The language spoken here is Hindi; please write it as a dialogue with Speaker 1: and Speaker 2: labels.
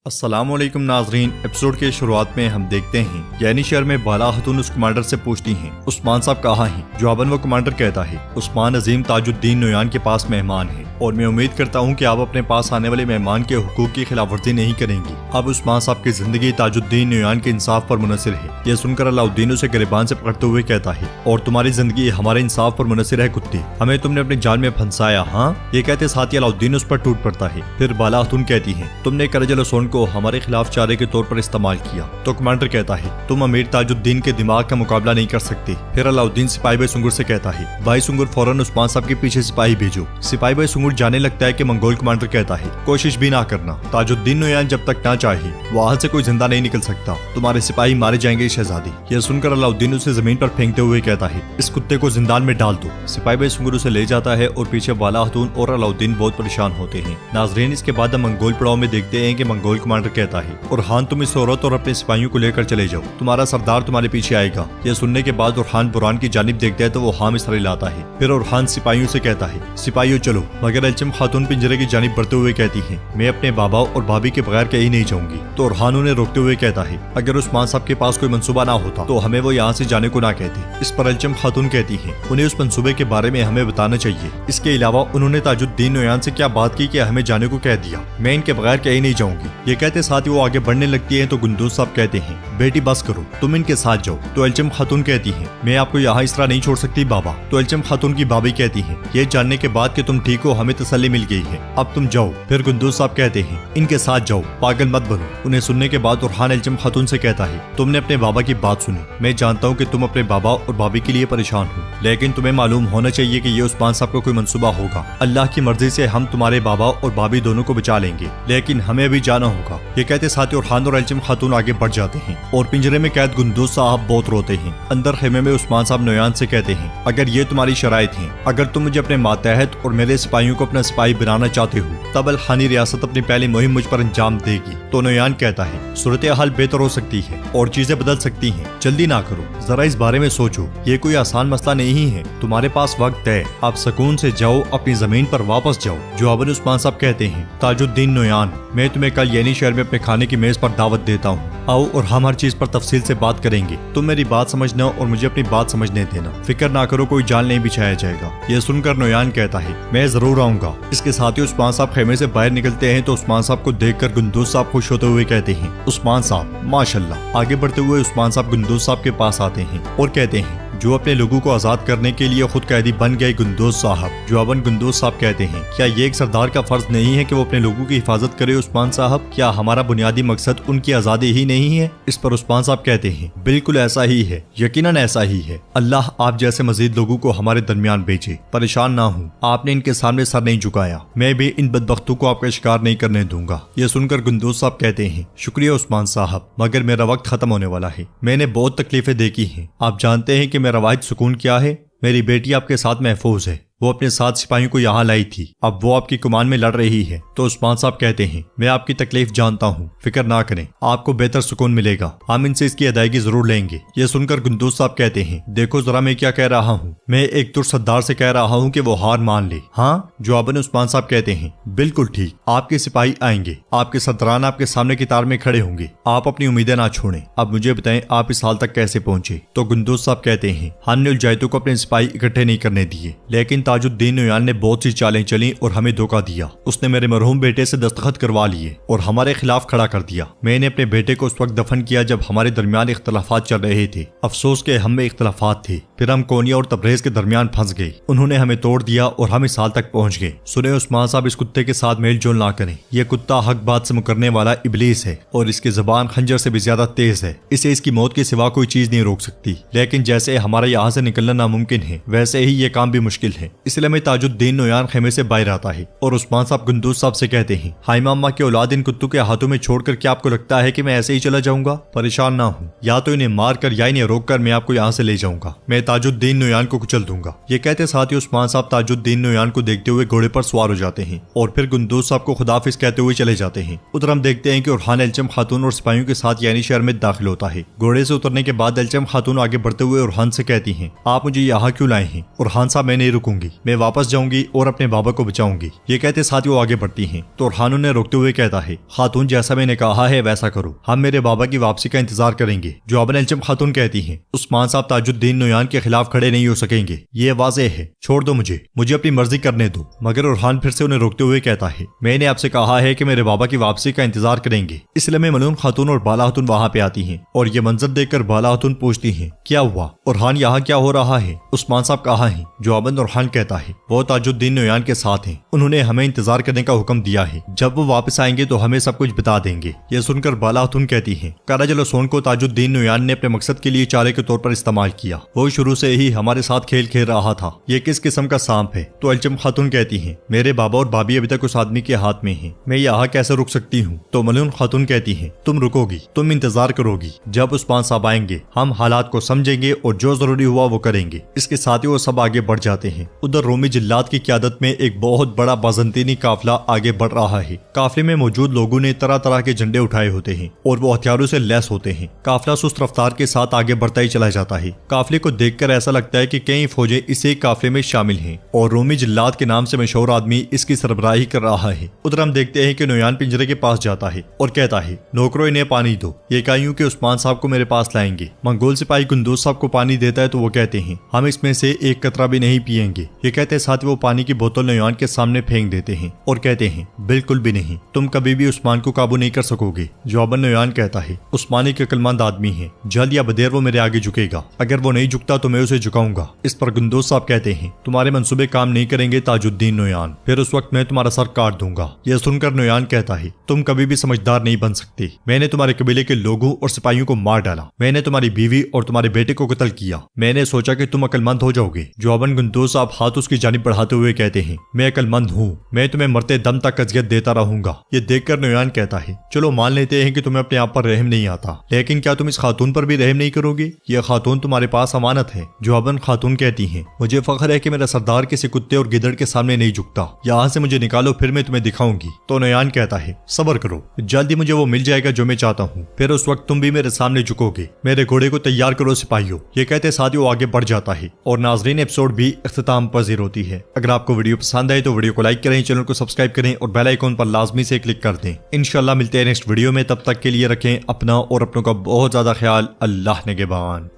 Speaker 1: अस्सलामुअलैकुम नाजरीन। एपिसोड के शुरुआत में हम देखते हैं यानी शहर में बाला खतून उस कमांडर से पूछती हैं उस्मान साहब कहाँ हैं। जवाबन वो कमांडर कहता है उस्मान अजीम ताजुद्दीन नोयान के पास मेहमान है और मैं उम्मीद करता हूँ कि आप अपने पास आने वाले मेहमान के हुकूक की खिलाफ वर्जी नहीं करेंगी। अब उस्मान साहब की जिंदगी ताजुद्दीन नोयान के इंसाफ पर मुनसिर है। यह सुनकर अलाउद्दीन उसे गिरबान से पकड़ते हुए कहता है और तुम्हारी जिंदगी हमारे इंसाफ पर मुनसिर है कुत्ते, हमें तुमने अपने जाल में फंसाया। हाँ, ये कहते साथ ही अलाउद्दीन उस पर टूट पड़ता है। फिर बाला खतून कहती है तुमने करजल सोन को हमारे खिलाफ चारे के तौर पर इस्तेमाल किया। तो कमांडर कहता है तुम अमीर ताजुद्दीन के दिमाग का मुकाबला नहीं कर सकते। फिर अलाउद्दीन सिपाही भाई सुंगुर से कहता है भाई सुंगुर फौरन उस्मान साहब के पीछे सिपाही भेजो। सिपाही भाई सुंगुर जाने लगता है कि मंगोल कमांडर कहता है कोशिश भी ना करना, ताजुद्दीन नोयान जब तक ना चाहे वहां से कोई जिंदा नहीं निकल सकता, तुम्हारे सिपाही मारे जाएंगे शहजादी। यह सुनकर अलाउद्दीन उसे जमीन पर फेंकते हुए कहता है इस कुत्ते को जिंदान में डाल दो। सिपाही भाई सुंगुर उसे ले जाता है और पीछे बाला खतून और अलाउद्दीन बहुत परेशान होते हैं। नाजरीन, इसके बाद हम मंगोल पड़ाव में देखते हैं कि मंगोल कमांडर कहता है उरहान तुम इस औरत और अपने सिपाहियों को लेकर चले जाओ, तुम्हारा सरदार तुम्हारे पीछे आएगा। यह सुनने के बाद उरहान बुरहान की जानिब देखता है तो वो हाम इस तरह लाता है। फिर उरहान सिपाहियों से कहता है सिपाहियों चलो, मगर एल्चम खातून पिंजरे की जानिब बढ़ते हुए कहती है मैं अपने बाबा और भाभी के बगैर कहीं नहीं जाऊंगी। तो उरहान उन्हें रोकते हुए कहता है अगर उस्मान साहब के पास कोई मंसूबा ना होता तो हमें वो यहाँ से जाने को ना कहते। इस पर एल्चम खातून कहती है उन्हें उस मंसूबे के बारे में हमें बताना चाहिए। इसके अलावा उन्होंने ताजुद्दीन नोयान से क्या बात की कि हमें जाने को कह दिया, मैं इनके बगैर कहीं नहीं जाऊंगी। ये कहते साथ ही वो आगे बढ़ने लगती है तो गुंदूज साहब कहते हैं बेटी बस करो, तुम इनके साथ जाओ। तो एल्चम खातून कहती है मैं आपको यहाँ इस तरह नहीं छोड़ सकती बाबा। तो एल्चम खातून की भाभी कहती है ये जानने के बाद कि तुम ठीक हो हमें तसल्ली मिल गई है, अब तुम जाओ। फिर गुंदूज साहब कहते हैं इनके साथ जाओ, पागल मत बनो। उन्हें सुनने के बाद उरहान एल्चम खातून से कहता है तुमने अपने बाबा की बात सुनी, मैं जानता हूँ कि तुम अपने बाबा और भाभी के लिए परेशान हो, लेकिन तुम्हें मालूम होना चाहिए कि ये उस्मान साहब का कोई मंसूबा होगा। अल्लाह की मर्जी से हम तुम्हारे बाबा और भाभी दोनों को बचा लेंगे, लेकिन हमें अभी जाना होगा। ये कहते साथ ही उरहान और एल्चम खातून आगे बढ़ जाते हैं और पिंजरे में कैद गुंदूज साहब बहुत रोते हैं। अंदर खेमे में उस्मान साहब नोयान से कहते हैं अगर ये तुम्हारी शराइत है, अगर तुम मुझे अपने मातहत और मेरे सिपाहियों को अपना सिपाही बनाना चाहते हो तब अल खानी रियासत अपनी पहली मुहिम मुझ पर अंजाम देगी। तो नोयान कहता है सूरत हाल बेहतर हो सकती है और चीजें बदल सकती हैं, जल्दी ना करो, जरा इस बारे में सोचो, ये कोई आसान मसला नहीं है, तुम्हारे पास वक्त है, आप सुकून से जाओ, अपनी जमीन पर वापस जाओ। जवाबन उस्मान साहब कहते हैं ताजुद्दीन नोयान मैं तुम्हें कल यानी शहर में अपने खाने की मेज पर दावत देता हूँ, आओ और हम हर चीज पर तफसील से बात करेंगे। तुम मेरी बात समझना और मुझे अपनी बात समझने देना, फिक्र ना करो, कोई जाल नहीं बिछाया जाएगा। यह सुनकर नोयान कहता है मैं जरूर आऊंगा। इसके साथ ही उस्मान साहब खेमे से बाहर निकलते हैं तो उस्मान साहब को देखकर गुंदूज साहब खुश होते हुए कहते हैं उस्मान साहब माशाल्लाह। आगे बढ़ते हुए उस्मान साहब गुंदूज साहब के पास आते हैं और कहते हैं जो अपने लोगों को आजाद करने के लिए खुद कैदी बन गए गुंदूज साहब। जवाबन गुंदूज साहब कहते हैं क्या ये एक सरदार का फर्ज नहीं है कि वो अपने लोगों की हिफाजत करे उस्मान साहब, क्या हमारा बुनियादी मकसद उनकी आजादी ही नहीं है? इस पर उस्मान साहब कहते हैं बिल्कुल ऐसा ही है, यकीनन ऐसा ही है। अल्लाह आप जैसे मजीद लोगों को हमारे दरमियान भेजे, परेशान ना हूँ, आपने इनके सामने सर नहीं झुकाया, मैं भी इन बदबख्तों को आपका शिकार नहीं करने दूंगा। ये सुनकर गुंदूज साहब कहते हैं शुक्रिया उस्मान साहब, मगर मेरा वक्त खत्म होने वाला है, मैंने बहुत तकलीफें देखी हैं, आप जानते हैं कि मेरा वाहिद सुकून क्या है, मेरी बेटी आपके साथ महफूज है, वो अपने साथ सिपाहियों को यहाँ लाई थी, अब वो आपकी कमान में लड़ रही है। तो उस्मान साहब कहते हैं मैं आपकी तकलीफ जानता हूँ, फिक्र ना करें, आपको बेहतर सुकून मिलेगा, हम इनसे इसकी अदायगी जरूर लेंगे। ये सुनकर गुंदूज साहब कहते हैं देखो जरा मैं क्या कह रहा हूँ, मैं एक तुर सरदार से कह रहा हूँ कि वो हार मान ले। हाँ, जवाबन उस्मान साहब कहते हैं बिल्कुल ठीक, आपके सिपाही आएंगे, आपके सरदारान आपके सामने कतार में खड़े होंगे, आप अपनी उम्मीदें ना छोड़ें। अब मुझे बताएं आप इस हाल तक कैसे पहुंचे? तो गुंदूज साहब कहते हैं हमने उलजायतों को अपने सिपाही इकट्ठे नहीं करने दिए, लेकिन ताजुद्दीन नोयान ने बहुत सी चालें चली और हमें धोखा दिया। उसने मेरे मरहूम बेटे से दस्तखत करवा लिए और हमारे खिलाफ खड़ा कर दिया। मैंने अपने बेटे को उस वक्त दफन किया जब हमारे दरमियान इख्तलाफात चल रहे थे, अफसोस के हम में इख्तलाफात थे, फिर हम कोनिया और तबरेज के दरमियान फंस गए, उन्होंने हमें तोड़ दिया और हम इस हाल तक पहुंच गए। सुने उस्मान साहब इस कुत्ते के साथ मेल जोल ना करें, यह कुत्ता हक बात से मुकरने वाला इबलीस है और इसकी जुबान खंजर से भी ज्यादा तेज है, इसे इसकी मौत के सिवा कोई चीज नहीं रोक सकती, लेकिन जैसे हमारा यहाँ से निकलना नामुमकिन है वैसे ही ये काम भी मुश्किल है। इसलिए मैं ताजुद्दीन नोयान खेमे से बाहर आता है और उस्मान साहब गुंदूज साहब से कहते हैं हाय मामा के औलाद इन कुत्तों के हाथों में छोड़कर क्या आपको लगता है कि मैं ऐसे ही चला जाऊंगा? परेशान ना हूँ, या तो इन्हें मार कर या इन्हें रोक कर मैं आपको यहाँ से ले जाऊंगा, मैं ताजुद्दीन नोयान को कुचल दूंगा। ये कहते साथ ही उस्मान साहब ताजुद्दीन नोयान को देखते हुए घोड़े पर सवार हो जाते हैं और फिर गुंदूज साहब को खुदाफिज कहते हुए चले जाते हैं। उधर हम देखते हैं कि उरहान एल्चम खातून और सिपाहियों के साथ यानी शहर में दाखिल होता है। घोड़े से उतरने के बाद एल्चम खातून आगे बढ़ते हुए उरहान से कहती हैं आप मुझे यहाँ क्यों लाए हैं? उरहान साहब मैं नहीं रुकूंगी, मैं वापस जाऊंगी और अपने बाबा को बचाऊंगी। ये कहते साथ ही वो आगे बढ़ती हैं तो ओरहान उन्हें रोकते हुए कहता है, खातून जैसा मैंने कहा है वैसा करो, हम मेरे बाबा की वापसी का इंतजार करेंगे। जवाबन इल्चम खातून कहती हैं, उस्मान साहब ताजुद्दीन नोयान के खिलाफ खड़े नहीं हो सकेंगे, ये वाज़ेह है, छोड़ दो मुझे अपनी मर्जी करने दो। मगर ओरहान फिर से उन्हें रोकते हुए कहता है, मैंने आपसे कहा है कि मेरे बाबा की वापसी का इंतजार करेंगे। इसलिए में मलून खातून और बाला खातून वहाँ पे आती हैं और ये मंजर देखकर बाला खातून पूछती हैं, क्या हुआ ओरहान, यहाँ क्या हो रहा है? उस्मान साहब कहाँ हैं? जवाबन ओरहान कहता है, वो ताजुद्दीन नोयान के साथ हैं, उन्होंने हमें इंतजार करने का हुक्म दिया है, जब वो वापस आएंगे तो हमें सब कुछ बता देंगे। ये सुनकर बाला खातून कहती हैं, कराजल सोन को ताजुद्दीन नोयान ने अपने मकसद के लिए चारे के तौर पर इस्तेमाल किया, वो शुरू से ही हमारे साथ खेल खेल रहा था, ये किस किस्म का सांप है? तो अल्चम खातून कहती हैं, मेरे बाबा और भाभी अभी तक उस आदमी के हाथ में हैं, मैं यहाँ कैसे रुक सकती हूँ? तो मलून खातून कहती हैं, तुम रुकोगी, तुम इंतजार करोगी, जब उस्मान साहब आएंगे हम हालात को समझेंगे और जो जरूरी हुआ वो करेंगे। इसके साथ ही वो सब आगे बढ़ जाते हैं। उधर रोमी जिल्लात की क़यादत में एक बहुत बड़ा बाज़ंतीनी काफिला आगे बढ़ रहा है। काफिले में मौजूद लोगों ने तरह तरह के झंडे उठाए होते हैं और वो हथियारों से लैस होते हैं। काफिला सुस्त रफ्तार के साथ आगे बढ़ता ही चला जाता है। काफिले को देखकर ऐसा लगता है कि कई फौजें इसी काफिले में शामिल हैं और रोमी जिल्लात के नाम से मशहूर आदमी इसकी सरबराही कर रहा है। उधर हम देखते हैं कि नोयान पिंजरे के पास जाता है और कहता है, नौकरों इन्हें पानी दो, ये कहियों कि उस्मान साहब को मेरे पास लाएंगे। मंगोल सिपाही गुंदोज साहब को पानी देता है तो वो कहते हैं, हम इसमें से एक कतरा भी नहीं पिएंगे। ये कहते साथ वो पानी की बोतल नोयान के सामने फेंक देते हैं और कहते हैं, बिल्कुल भी नहीं, तुम कभी भी उस्मान को काबू नहीं कर सकोगे। जवाबन नोयान कहता है, उस्मान एक अक्लमंद आदमी है, जल्द या बदेर वो मेरे आगे झुकेगा, अगर वो नहीं झुकता तो मैं उसे झुकाऊंगा। इस पर गुंदोज साहब कहते हैं, तुम्हारे मंसूबे काम नहीं करेंगे ताजुद्दीन नोयान, फिर उस वक्त मैं तुम्हारा सर काट दूंगा। यह सुनकर नोयान कहता है, तुम कभी भी समझदार नहीं बन सकते, मैंने तुम्हारे कबीले के लोगों और सिपाहियों को मार डाला, मैंने तुम्हारी बीवी और तुम्हारे बेटे को कत्ल किया, मैंने सोचा कि तुम अक्लमंद हो जाओगे। जवाबन गुंदोज साहब हाथ उसकी जानिब बढ़ाते हुए कहते हैं, मैं अक्लमंद हूँ, मैं तुम्हें मरते दम तक अज़ियत देता रहूंगा। ये देखकर नोयान कहता है, चलो मान लेते हैं कि तुम्हें अपने आप पर रहम नहीं आता, लेकिन क्या तुम इस खातून पर भी रहम नहीं करोगे? यह खातून तुम्हारे पास अमानत है। जवाबन खातून कहती हैं, मुझे फख्र है कि मेरा सरदार किसी कुत्ते और गिदड़ के सामने नहीं झुकता, यहाँ से मुझे निकालो, फिर मैं तुम्हें दिखाऊंगी। तो नोयान कहता है, सब्र करो, जल्दी मुझे वो मिल जाएगा जो मैं चाहता हूँ, फिर उस वक्त तुम भी मेरे सामने झुकोगे। मेरे घोड़े को तैयार करो सिपाहियों। ये कहते साथ ही वो आगे बढ़ जाता है और नाजरीन एपिसोड भी इख्तिताम पजीर होती है। अगर आपको वीडियो पसंद आए तो वीडियो को लाइक करें, चैनल को सब्सक्राइब करें और बेल आइकॉन पर लाजमी से क्लिक कर दें। इंशाल्लाह मिलते हैं नेक्स्ट वीडियो में, तब तक के लिए रखें अपना और अपनों का बहुत ज्यादा ख्याल। अल्लाह निगहबान।